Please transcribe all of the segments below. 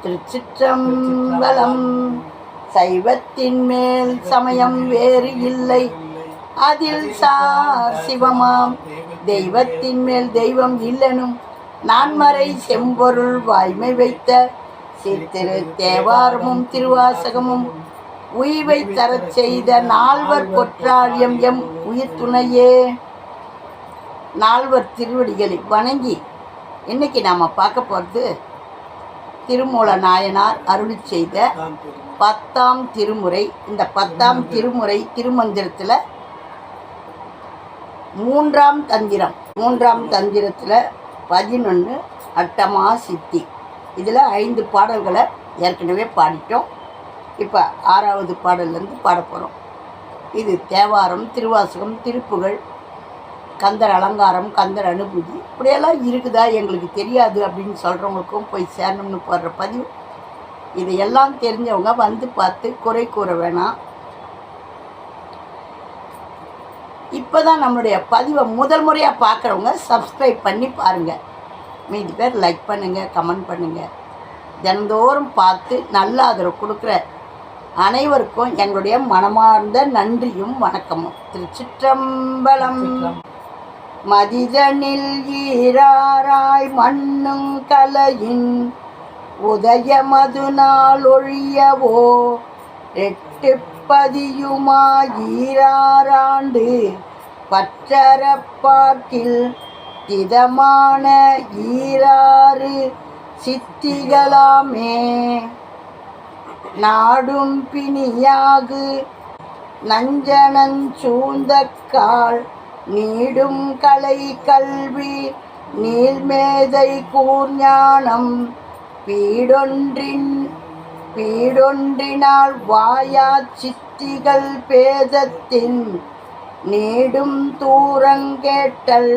திருச்சிற்றம்பலம். சைவத்தின் மேல் சமயம் வேறு இல்லை, அதில் சார் சிவமாம். தெய்வத்தின் மேல் தெய்வம் இல்லனும் நான்மறை செம்பொருள் வாய்மை வைத்த சித்திரு தேவாரமும் திருவாசகமும் உய்வை தரச் செய்த நால்வர் பொற்றாழியம் எம் உயிர் துணையே. நால்வர் திருவடிகளை வணங்கி இன்னைக்கு நாம் பார்க்க போகிறது திருமூல நாயனார் அருளி செய்த 10ஆம் திருமுறை. இந்த 10ஆம் திருமுறை திருமந்திரத்தில் 3ஆம் தந்திரம். 3ஆம் தந்திரத்தில் 11 அட்டமா சித்தி. இதில் 5 பாடல்களை ஏற்கனவே பாடிட்டோம். இப்போ 6ஆவது பாடல்லேருந்து பாட போகிறோம். இது தேவாரம், திருவாசகம், திருப்புகழ், கந்தர் அலங்காரம், கந்தர் அனுபூதி, இப்படியெல்லாம் இருக்குதா எங்களுக்கு தெரியாது அப்படின்னு சொல்கிறவங்களுக்கும் போய் சேரணும்னு போடுற பதிவு. இதையெல்லாம் தெரிஞ்சவங்க வந்து பார்த்து குறை கூற வேணாம். இப்போ தான் நம்மளுடைய பதிவை முதல் முறையாக பார்க்குறவங்க சப்ஸ்கிரைப் பண்ணி பாருங்கள். மீதி பேர் லைக் பண்ணுங்கள், கமெண்ட் பண்ணுங்கள். தினந்தோறும் பார்த்து நல்ல ஆதரவு கொடுக்குற அனைவருக்கும் எங்களுடைய மனமார்ந்த நன்றியும் வணக்கமும். திருச்சிற்றம்பலம். மதிதனில் ஈராராய் மண்ணும் கலையின் உதய மதுநாள் ஒழியவோ 8 பதியுமாய் ஈராராண்டு பற்றறப்பாட்டில் திதமான ஈராறு சித்திகளாமே. நாடும் பிணியாகு நஞ்சனஞ்சூந்தக்கால் நீடும் கலை கல்வி நீள்மேதை கூர்ஞானம் பீடொன்றினால் வாயா சித்திகள் பேதத்தின் நீடும் தூரங்கேட்டல்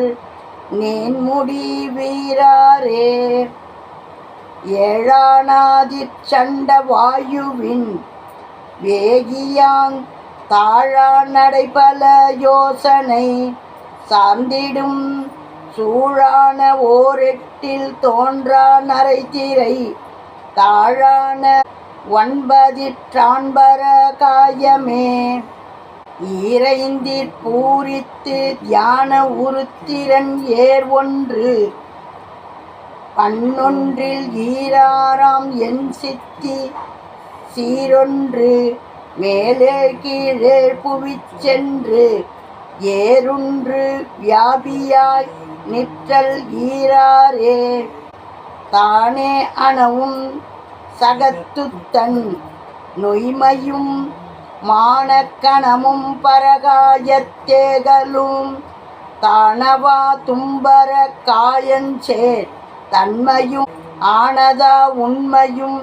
நீன்முடி வீராரே. ஏழானாதிற் சண்ட வாயுவின் வேகியாங் தாழா நடைபல யோசனை சார்ந்திடும் சூழான ஓரெட்டில் தோன்றா நரைதிரை தாழான 9 காயமே. ஈரைந்திற் பூரித்து தியான உருத்திரன் ஏர் 1 11 ஈராறாம் என் சித்தி சீரொன்று மேலே கீழே புவிச் சென்று ஏறுன்று வியாபியாய் நிற்றல் ஈராரே. தானே அணவும் சகத்துத்தன் நொய்மையும் மானக்கணமும் பரகாயத்தேகலும் தானவா தும்பர காயஞ்சேர் தன்மையும் ஆனதா உண்மையும்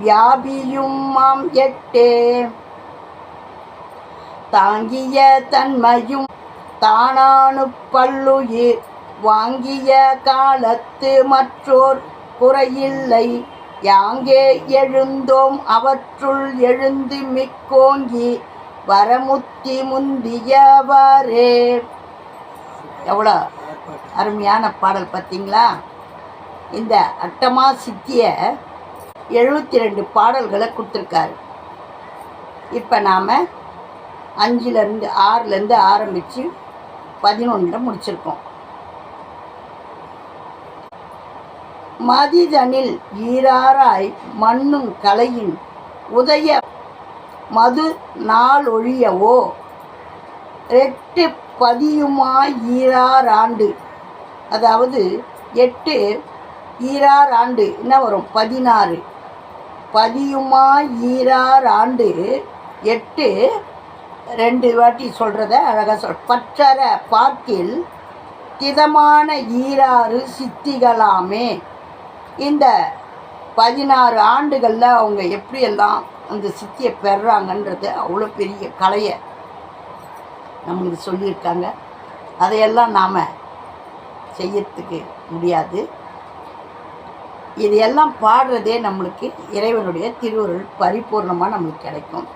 வியாபியும் மாம் 8 தாங்கிய தன்மையும் தானானு பல்லுயிர் வாங்கிய காலத்து மற்றோர் குறையில்லை. யாங்கே எழுந்தோம் அவற்றுள் எழுந்து மிக்கோங்கி வரமுத்தி முந்தியவாரே. எவ்வளோ அருமையான பாடல் பார்த்தீங்களா? இந்த அட்டமா சித்திய 72 பாடல்களை கொடுத்துருக்காரு. இப்போ நாம் 6லேருந்து ஆரம்பித்து 11 முடிச்சிருக்கோம். மதிதனில் ஈராராய் மண்ணும் கலையின் உதய மது நாள் ஒழியவோ 8 பதியுமாய் ஈராறாண்டு. அதாவது 8 ஈராறாண்டு என்ன வரும்? 16. பதியுமாய் ஈராறாண்டு 8 2 வாட்டி சொல்கிறத அழகாக பற்றற பார்க்கில் திதமான ஈராறு சித்திகளாமே. இந்த 16 ஆண்டுகளில் அவங்க எப்படியெல்லாம் அந்த சித்தியை பெறுறாங்கன்றது அவ்வளோ பெரிய கலையை நம்மளுக்கு சொல்லியிருக்காங்க. அதையெல்லாம் நாம் செய்யறதுக்கு முடியாது. இதையெல்லாம் பாடுறதே நம்மளுக்கு இறைவனுடைய திருவருள் பரிபூர்ணமாக நம்மளுக்கு கிடைக்கும்.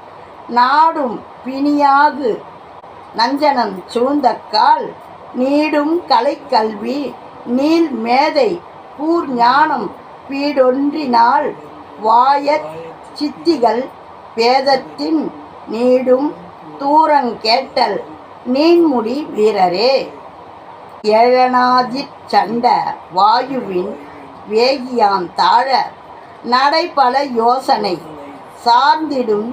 நாடும் பிணியாது நஞ்சனம் சூழ்ந்தக்கால் நீடும் கலைக்கல்வி நீள் மேதை கூர் ஞானம் பீடொன்றினால் வாயச் சித்திகள் பேதத்தின் நீடும் தூரங்கேட்டல் நீன்முடி வீரரே. ஏழனாதிற் சண்ட வாயுவின் வேகியான் தாழ நடைபல யோசனை சார்ந்திடும்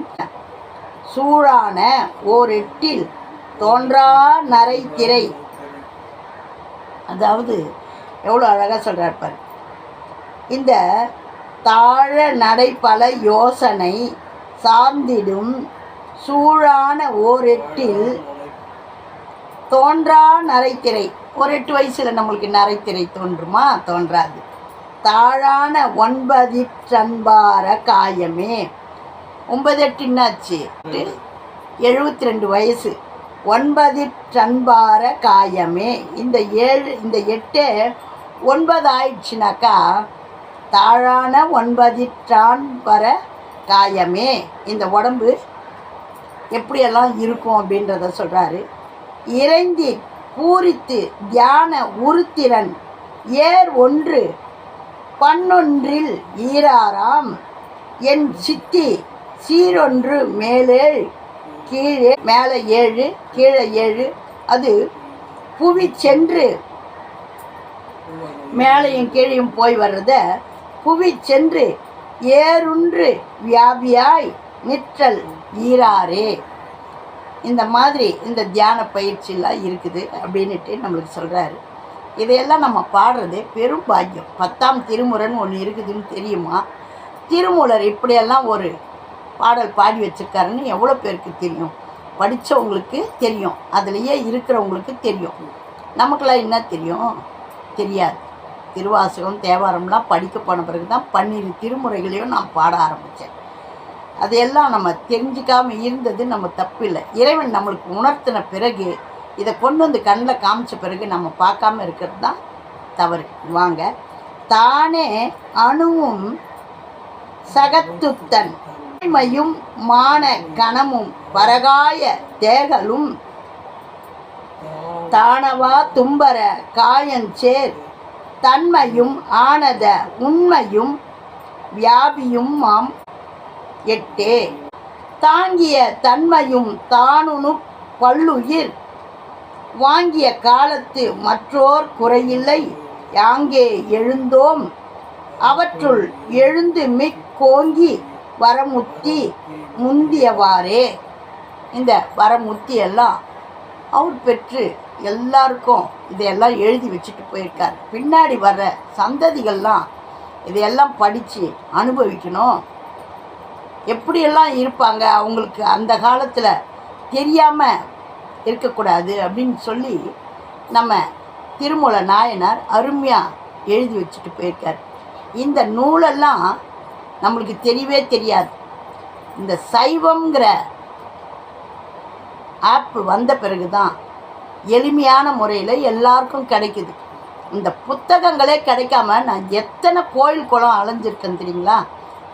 சூழான ஓரெட்டில் தோன்றா நரைத்திரை. அதாவது எவ்வளோ அழகாக சொல்கிறார் பாரு. இந்த தாழ நடைபல யோசனை சார்ந்திடும் சூழான ஓரெட்டில் தோன்றா நரைத்திரை. ஒரு 8 வயசில் நம்மளுக்கு நரைத்திரை தோன்றுமா? தோன்றாது. தாழான 9 காயமே. 9 8 என்னாச்சு? 72 வயசு. 9 காயமே. இந்த 8 9 ஆயிடுச்சுனாக்கா தாழான 9 காயமே. இந்த உடம்பு எப்படியெல்லாம் இருக்கும் அப்படின்றத சொல்கிறாரு. இறைந்தி பூரித்து தியான உருத்திரன் ஏர் ஒன்று பண்ணொன்றில் ஈராராம் என் சித்தி சீரொன்று மேலேழ் கீழே மேலே 7 கீழே 7. அது புவி சென்று மேலையும் கீழையும் போய் வர்றத புவி சென்று ஏறுன்று வியாபியாய் நிற்றல் ஈராரே. இந்த மாதிரி இந்த தியான பயிற்சியெல்லாம் இருக்குது அப்படின்ட்டு நம்மளுக்கு சொல்கிறாரு. இதையெல்லாம் நம்ம பாடுறது பெரும் பாக்கியம். 10ஆம் திருமுறைன்னு ஒன்று இருக்குதுன்னு தெரியுமா? திருமூலர் இப்படியெல்லாம் ஒரு பாடல் பாடி வச்சுருக்காருன்னு எவ்வளோ பேருக்கு தெரியும்? படித்தவங்களுக்கு தெரியும், அதுலேயே இருக்கிறவங்களுக்கு தெரியும். நமக்கெல்லாம் என்ன தெரியும்? தெரியாது. திருவாசகம் தேவாரம்லாம் படிக்க போன பிறகு தான் 12 திருமுறைகளையும் நான் பாட ஆரம்பித்தேன். அதையெல்லாம் நம்ம தெரிஞ்சிக்காமல் இருந்தது நம்ம தப்பில்லை. இறைவன் நம்மளுக்கு உணர்த்தின பிறகு இதை கொண்டு வந்து கண்ணில் காமிச்ச பிறகு நம்ம பார்க்காம இருக்கிறது தான் தவறு. வாங்க. தானே அணுவும் சகத்துத்தன் மையும் மான கணமும் பரகாய தேகலும் தானவா தும்பர காயஞ்சேர் தன்மையும் ஆனத உண்மையும் வியாபியும் மாம் 8 தாங்கிய தன்மையும் தானுணு பல்லுயிர் வாங்கிய காலத்து மற்றோர் குறையில்லை யாங்கே எழுந்தோம் அவற்றுள் எழுந்து மிக்கோங்கி வரமுத்தி முந்தியவாறே. இந்த வரமுத்தியெல்லாம் அவர் பெற்று எல்லாருக்கும் இதையெல்லாம் எழுதி வச்சுட்டு போயிருக்கார். பின்னாடி வர்ற சந்ததிகள்லாம் இதையெல்லாம் படித்து அனுபவிக்கணும். எப்படியெல்லாம் இருப்பாங்க, அவங்களுக்கு அந்த காலத்தில் தெரியாமல் இருக்கக்கூடாது அப்படின்னு சொல்லி நம்ம திருமூல நாயனார் அருமையாக எழுதி வச்சுட்டு போயிருக்கார். இந்த நூலெல்லாம் நம்மளுக்கு தெரியவே தெரியாது. இந்த சைவம்ங்கிற ஆப் வந்த பிறகு தான் எளிமையான முறையில் எல்லாருக்கும் கிடைக்குது. இந்த புத்தகங்களே கிடைக்காம நான் எத்தனை கோயில் குளம் அலைஞ்சிருக்கேன் தெரியுங்களா?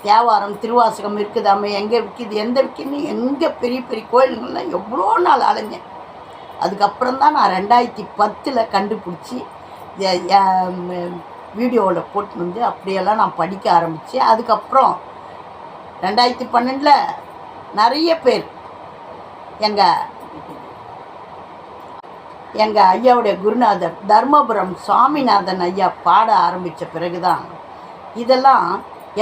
தேவாரம் திருவாசகம் இருக்குதாமே, எங்கே விற்கிது, எந்த விற்கின்னு எங்கே பெரிய பெரிய கோயிலுங்கள்லாம் எவ்வளோ நாள் அலைஞ்சேன். அதுக்கப்புறம் தான் நான் 2010 கண்டுபிடிச்சி வீடியோவில் போட்டு வந்து அப்படியெல்லாம் நான் படிக்க ஆரம்பித்தேன். அதுக்கப்புறம் 2012 நிறைய பேர் எங்கள் ஐயாவுடைய குருநாதர் தர்மபுரம் சுவாமிநாதன் ஐயா பாட ஆரம்பித்த பிறகு தான் இதெல்லாம்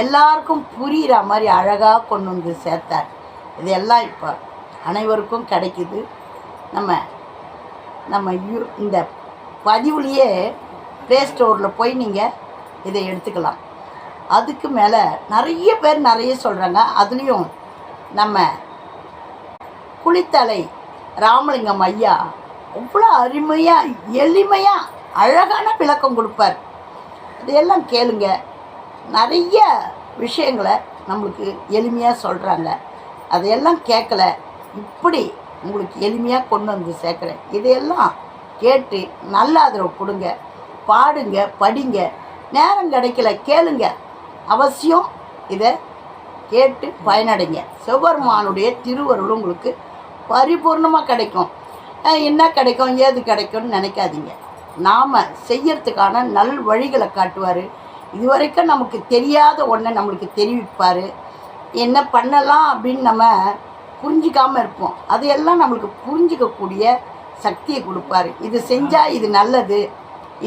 எல்லாருக்கும் புரிகிற மாதிரி அழகாக கொண்டு வந்து சேர்த்தார். இதெல்லாம் இப்போ அனைவருக்கும் கிடைக்குது. நம்ம இந்த பதிவுலேயே ப்ளே ஸ்டோரில் போய் நீங்கள் இதை எடுத்துக்கலாம். அதுக்கு மேலே நிறைய பேர் நிறைய சொல்கிறாங்க. அதுலேயும் நம்ம குளித்தலை ராமலிங்கம் ஐயா அவ்வளோ அருமையாக எளிமையாக அழகான விளக்கம் கொடுப்பார். அதையெல்லாம் கேளுங்க. நிறைய விஷயங்களை நம்மளுக்கு எளிமையாக சொல்கிறாங்க. அதையெல்லாம் கேட்கல, இப்படி உங்களுக்கு எளிமையாக கொண்டு வந்து சேர்க்குறேன். இதையெல்லாம் கேட்டு நல்ல ஆதரவு கொடுங்க, பாடுங்க, படிங்க. நேரம் கிடைக்கல கேளுங்க, அவசியம் இதை கேட்டு பயனடைங்க. சிவபெருமானுடைய திருவருள் உங்களுக்கு பரிபூர்ணமாக கிடைக்கும். என்ன கிடைக்கும், ஏது கிடைக்கும்னு நினைக்காதீங்க. நாம் செய்யறதுக்கான நல் வழிகளை காட்டுவார். இது வரைக்கும் நமக்கு தெரியாத ஒன்றை நம்மளுக்கு தெரிவிப்பார். என்ன பண்ணலாம் அப்படின்னு நம்ம புரிஞ்சிக்காமல் இருப்போம். அதையெல்லாம் நம்மளுக்கு புரிஞ்சிக்கக்கூடிய சக்தியை கொடுப்பாரு. இது செஞ்சால் இது நல்லது,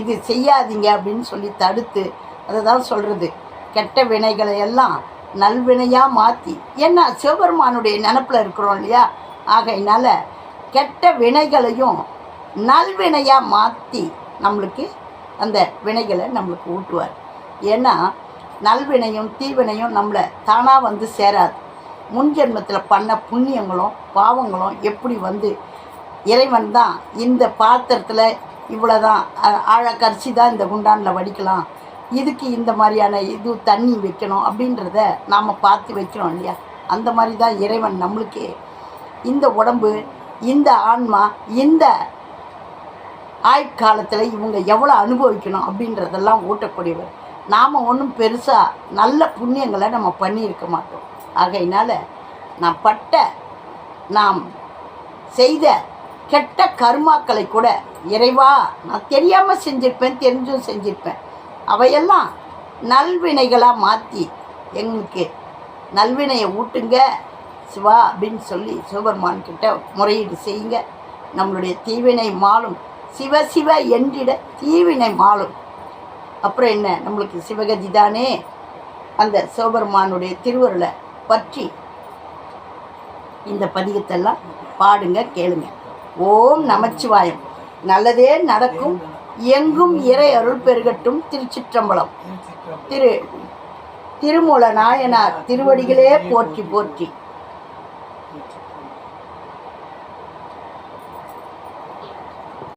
இது செய்யாதீங்க அப்படின்னு சொல்லி தடுத்து, அதை தான் சொல்கிறது, கெட்ட வினைகளை எல்லாம் நல்வினையாக மாற்றி. ஏன்னா சிவபெருமானுடைய நினப்பில் இருக்கிறோம் இல்லையா, ஆகையினால கெட்ட வினைகளையும் நல்வினையாக மாற்றி நம்மளுக்கு அந்த வினைகளை நம்மளுக்கு ஊட்டுவார். ஏன்னா நல்வினையும் தீவினையும் நம்மளை தானாக வந்து சேராது. முன் ஜென்மத்தில் பண்ண புண்ணியங்களும் பாவங்களும் எப்படி வந்து இறைவன் தான் இந்த பாத்திரத்தில் இவ்வளோ தான் ஆழக்கரிசி தான் இந்த குண்டானில் வடிக்கலாம், இதுக்கு இந்த மாதிரியான இது தண்ணி வைக்கணும் அப்படின்றத நாம் பார்த்து வைக்கிறோம் இல்லையா. அந்த மாதிரி தான் இறைவன் நம்மளுக்கு இந்த உடம்பு, இந்த ஆன்மா, இந்த ஆயுட்காலத்தில் இவங்க எவ்வளோ அனுபவிக்கணும் அப்படின்றதெல்லாம் ஊட்டக்கூடியவர். நாம் ஒன்றும் பெருசாக நல்ல புண்ணியங்களை நம்ம பண்ணியிருக்க மாட்டோம். ஆகையினால நாம் செய்த கெட்ட கர்மாக்களை கூட இறைவா நான் தெரியாமல் செஞ்சிருப்பேன், தெரிஞ்சும் செஞ்சிருப்பேன், அவையெல்லாம் நல்வினைகளாக மாற்றி எங்களுக்கு நல்வினையை ஊட்டுங்க சிவா அப்படின்னு சொல்லி சிவபெருமான்கிட்ட முறையீடு செய்யுங்க. நம்மளுடைய தீவினை மாலும், சிவ சிவ என்றிட தீவினை மாலும். அப்புறம் என்ன, நம்மளுக்கு சிவகதி தானே. அந்த சிவபெருமானுடைய திருவருளை பற்றி இந்த பதிகத்தெல்லாம் பாடுங்க, கேளுங்க. ஓம் நமச்சிவாயம். நல்லதே நடக்கும், எங்கும் இறை அருள் பெருகட்டும். திருச்சிற்றம்பலம். திருமூல நாயனார் திருவடிகளே போற்றி போற்றி.